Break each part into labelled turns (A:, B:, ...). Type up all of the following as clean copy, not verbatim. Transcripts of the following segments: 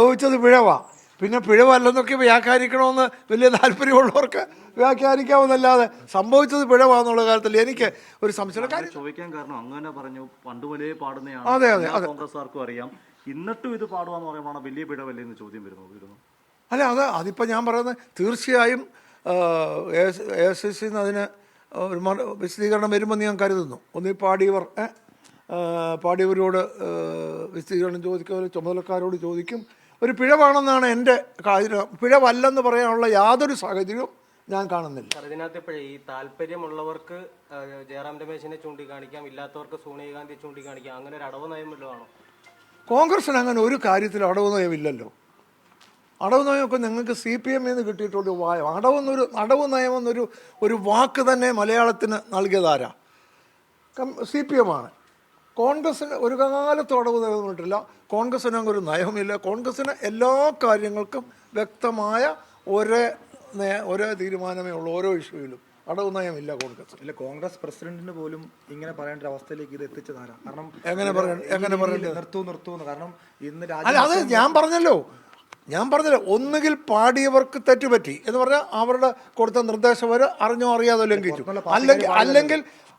A: സംഭവിച്ചത് പിഴവാണ്. പിന്നെ പിഴവല്ലെന്നൊക്കെ വ്യാഖ്യാനിക്കണമെന്ന് വലിയ താല്പര്യമുള്ളവർക്ക് വ്യാഖ്യാനിക്കാവുന്നല്ലാതെ സംഭവിച്ചത് പിഴവാന്നുള്ള കാര്യത്തിൽ എനിക്ക് ഒരു സംശയം
B: ചോദിക്കാൻ കാരണം അങ്ങനെ പറഞ്ഞു പണ്ടുമുതലേ പാടുന്നതാണ്.
A: അതെ
B: കോൺഗ്രസ്സുകാർക്കും അറിയാം. എന്നിട്ടും ഇത് പാടുവാന്ന് പറയുമ്പോൾ വലിയ പിഴവല്ലേ എന്ന് ചോദ്യം വരുന്നു.
A: അല്ല അതിപ്പോൾ ഞാൻ പറയുന്നത് തീർച്ചയായും AICC അതിന് ഒരു വിശദീകരണം വരുമെന്ന് ഞാൻ കരുതുന്നു. ഒന്നീ പാടിയവരോട് വിശദീകരണം ചോദിക്കും, ചുമതലക്കാരോട് ചോദിക്കും. ഒരു പിഴവാണെന്നാണ് എൻ്റെ കാര്യം. പിഴവല്ലെന്ന് പറയാനുള്ള യാതൊരു സാഹചര്യവും ഞാൻ കാണുന്നില്ല.
C: ഇതിനകത്ത് ഇപ്പോഴേ ഈ താല്പര്യമുള്ളവർക്ക് ജയറാം രമേശിനെ ചൂണ്ടിക്കാണിക്കാം, ഇല്ലാത്തവർക്ക് സോണിയാഗാന്ധിയെ ചൂണ്ടിക്കാണിക്കാം, അങ്ങനെ ഒരു അടവ് നയം വല്ലതും ആണോ?
A: കോൺഗ്രസിന് അങ്ങനെ ഒരു കാര്യത്തിൽ അടവ് നയമില്ലല്ലോ. അടവ് നയമൊക്കെ നിങ്ങൾക്ക് CPM നിന്ന് കിട്ടിയിട്ടൊരു അടവ് നയമെന്നൊരു വാക്ക് തന്നെ മലയാളത്തിന് നൽകിയതാരാ? CPM ആണ്. കോൺഗ്രസിന് ഒരു കാലത്തും അടവ് നയമിട്ടില്ല. കോൺഗ്രസിന് അങ്ങനെ ഒരു നയമില്ല. കോൺഗ്രസിന് എല്ലാ കാര്യങ്ങൾക്കും വ്യക്തമായ ഒരേ തീരുമാനമേ ഉള്ളൂ. ഓരോ ഇഷ്യൂയിലും അടവ് നയമില്ല കോൺഗ്രസ്.
D: ഇല്ല, കോൺഗ്രസ് പ്രസിഡന്റിന് പോലും ഇങ്ങനെ പറയേണ്ട ഒരു അവസ്ഥയിലേക്ക് ഇത് എത്തിച്ചതാരാ? കാരണം
A: എങ്ങനെ പറയേണ്ടത്?
D: നിർത്തൂന്ന്. കാരണം ഇന്ന്
A: അല്ല, അത് ഞാൻ പറഞ്ഞല്ലോ, ഒന്നുകിൽ പാടിയവർക്ക് തെറ്റുപറ്റി എന്ന് പറഞ്ഞാൽ അവരുടെ കൊടുത്ത നിർദ്ദേശം വരെ അറിഞ്ഞോ അറിയാതോ ലംഘിച്ചു,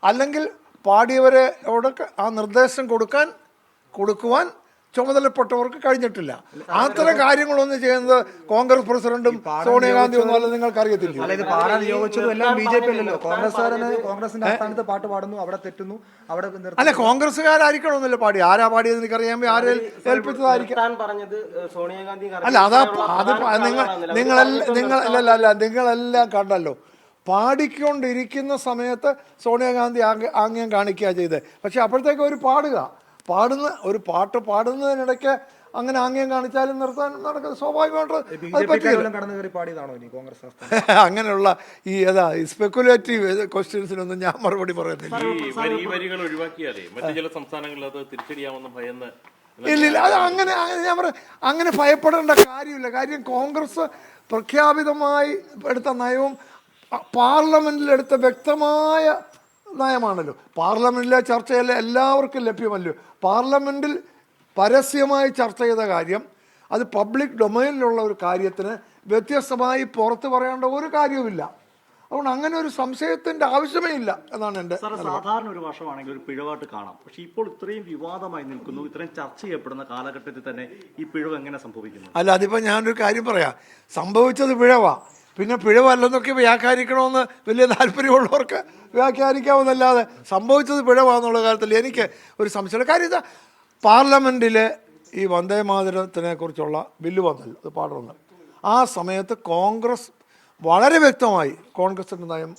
A: അല്ലെങ്കിൽ പാടിയവരോടൊക്കെ ആ നിർദ്ദേശം കൊടുക്കുവാൻ ചുമതലപ്പെട്ടവർക്ക് കഴിഞ്ഞിട്ടില്ല. അത്തരം കാര്യങ്ങളൊന്നും ചെയ്യുന്നത് കോൺഗ്രസ് പ്രസിഡന്റും സോണിയാഗാന്ധി ഒന്നും അല്ല. നിങ്ങൾക്ക് അറിയത്തില്ല. അല്ല, കോൺഗ്രസ്സുകാരായിരിക്കണമെന്നില്ല പാടി. ആരാ പാടിയത് എനിക്കറിയാൻ, ആരെ ഏൽപ്പിച്ചതായിരിക്കും. അല്ല, നിങ്ങളെല്ലാം കണ്ടല്ലോ. പാടിക്കൊണ്ടിരിക്കുന്ന സമയത്ത് സോണിയാഗാന്ധി ആംഗ്യം കാണിക്കുക ചെയ്തത്. പക്ഷെ അപ്പോഴത്തേക്ക് ഒരു പാട്ട് പാടുന്നതിനിടയ്ക്ക് അങ്ങനെ ആംഗ്യം കാണിച്ചാലും നിർത്താൻ നടക്കുന്നത് സ്വാഭാവികമായിട്ട്. അങ്ങനെയുള്ള ഈ സ്പെക്കുലേറ്റീവ് ക്വസ്റ്റ്യൻസിനൊന്നും ഞാൻ മറുപടി പറയുന്നില്ല. ഇല്ല, അത് ഞാൻ പറയാം, അങ്ങനെ ഭയപ്പെടേണ്ട കാര്യമില്ല. കാര്യം കോൺഗ്രസ് പ്രഖ്യാപിതമായി എടുത്ത നയവും പാർലമെന്റിലെടുത്ത വ്യക്തമായ നയമാണല്ലോ. പാർലമെന്റിലെ ചർച്ചയല്ല എല്ലാവർക്കും ലഭ്യമല്ലോ. പാർലമെന്റിൽ പരസ്യമായി ചർച്ച ചെയ്ത കാര്യം അത് പബ്ലിക് ഡൊമൈനിലുള്ള ഒരു കാര്യത്തിന് വ്യത്യസ്തമായി പുറത്ത് പറയേണ്ട ഒരു കാര്യവുമില്ല. അതുകൊണ്ട് അങ്ങനെ ഒരു സംശയത്തിന്റെ ആവശ്യമേ ഇല്ല എന്നാണ് എൻ്റെ.
B: സാധാരണ ഒരു വർഷമാണെങ്കിൽ ഒരു പിഴവായിട്ട് കാണാം. പക്ഷെ ഇപ്പോൾ ഇത്രയും വിവാദമായി നിൽക്കുന്നു, ഇത്രയും ചർച്ച ചെയ്യപ്പെടുന്ന കാലഘട്ടത്തിൽ തന്നെ ഈ പിഴവ് എങ്ങനെ സംഭവിക്കുന്നു?
A: അല്ല, അതിപ്പോൾ ഞാനൊരു കാര്യം പറയാം. സംഭവിച്ചത് പിഴവാ. പിന്നെ പിഴവല്ലെന്നൊക്കെ വ്യാഖ്യാനിക്കണമെന്ന് വലിയ താല്പര്യമുള്ളവർക്ക് വ്യാഖ്യാനിക്കാവുന്നല്ലാതെ സംഭവിച്ചത് പിഴവാന്നുള്ള കാര്യത്തിൽ എനിക്ക് ഒരു സംശയമില്ല. കാര്യം ഇതാ, പാർലമെൻറ്റിൽ ഈ വന്ദേ മാതരത്തിനെ കുറിച്ചുള്ള ബില്ല് വന്നല്ലോ, അത് പാടണം. ആ സമയത്ത് കോൺഗ്രസ് വളരെ വ്യക്തമായി കോൺഗ്രസിൻ്റെ നയം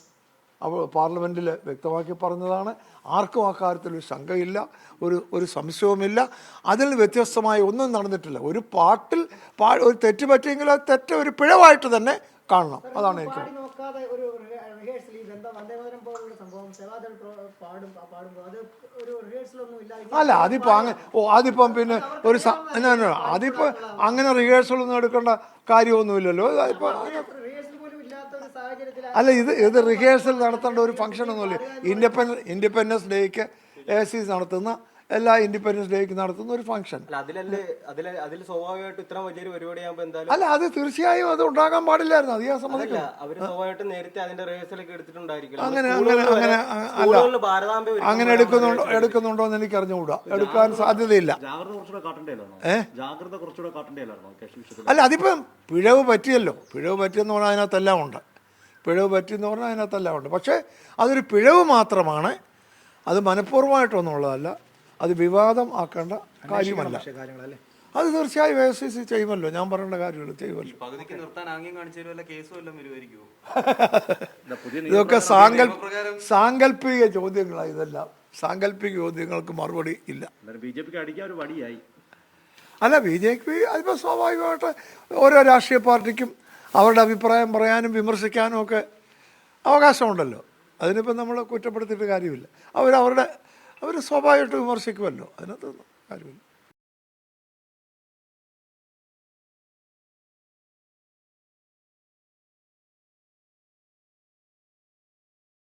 A: പാർലമെൻറ്റിൽ വ്യക്തമാക്കി പറഞ്ഞതാണ്. ആർക്കും ആ കാര്യത്തിൽ ഒരു ശങ്കയില്ല, ഒരു സംശയവുമില്ല. അതിൽ വ്യത്യസ്തമായി ഒന്നും നടന്നിട്ടില്ല. ഒരു പാട്ടിൽ ഒരു തെറ്റ് പറ്റിയെങ്കിൽ അത് തെറ്റ് ഒരു പിഴവായിട്ട് തന്നെ കാണണം. അതാണ് എനിക്ക്. അല്ല, അതിപ്പം പിന്നെ അതിപ്പോ അങ്ങനെ റിഹേഴ്സലൊന്നും എടുക്കേണ്ട കാര്യമൊന്നുമില്ലല്ലോ. അല്ല, ഇത് റിഹേഴ്സൽ നടത്തേണ്ട ഒരു ഫംഗ്ഷൻ ഒന്നുമില്ല. ഇൻഡിപെൻഡൻസ് ഡേക്ക് AICC നടത്തുന്ന എല്ലാ ഇൻഡിപെൻഡൻസ് ഡേക്ക് നടത്തുന്ന ഒരു ഫംഗ്ഷൻ. അല്ല, അത് തീർച്ചയായും അത് ഉണ്ടാകാൻ പാടില്ലായിരുന്നു. അത് ഞാൻ സമ്മതിക്കുന്നു. അങ്ങനെ എടുക്കുന്നുണ്ടോ എന്ന് എനിക്ക് അറിഞ്ഞുകൂടാ. എടുക്കാൻ സാധ്യതയില്ല. അല്ല, അതിപ്പം പിഴവ് പറ്റിയല്ലോ. പിഴവ് പറ്റിയെന്ന് പറഞ്ഞാൽ അതിനകത്തെല്ലാം ഉണ്ട്. പക്ഷേ അതൊരു പിഴവ് മാത്രമാണ്. അത് മനഃപൂർവ്വമായിട്ടൊന്നുമുള്ളതല്ല. അത് വിവാദം ആക്കേണ്ട കാര്യമല്ല. അത് തീർച്ചയായും AICC ചെയ്യുമല്ലോ. ഞാൻ പറയേണ്ട കാര്യമല്ലോ, ചെയ്യുമല്ലോ. ഇതൊക്കെ സാങ്കല്പിക ചോദ്യങ്ങളാണ്. ഇതെല്ലാം സാങ്കല്പിക ചോദ്യങ്ങൾക്ക് മറുപടി ഇല്ല. അല്ല, BJP അതിപ്പോൾ സ്വാഭാവികമായിട്ട് ഓരോ രാഷ്ട്രീയ പാർട്ടിക്കും അവരുടെ അഭിപ്രായം പറയാനും വിമർശിക്കാനും ഒക്കെ അവകാശമുണ്ടല്ലോ. അതിനിപ്പോൾ നമ്മൾ കുറ്റപ്പെടുത്തിയിട്ട് കാര്യമില്ല. അവർ സ്വാഭാവികമായിട്ട് വിമർശിക്കുമല്ലോ. അതിനകത്തൊന്നും കാര്യമില്ല.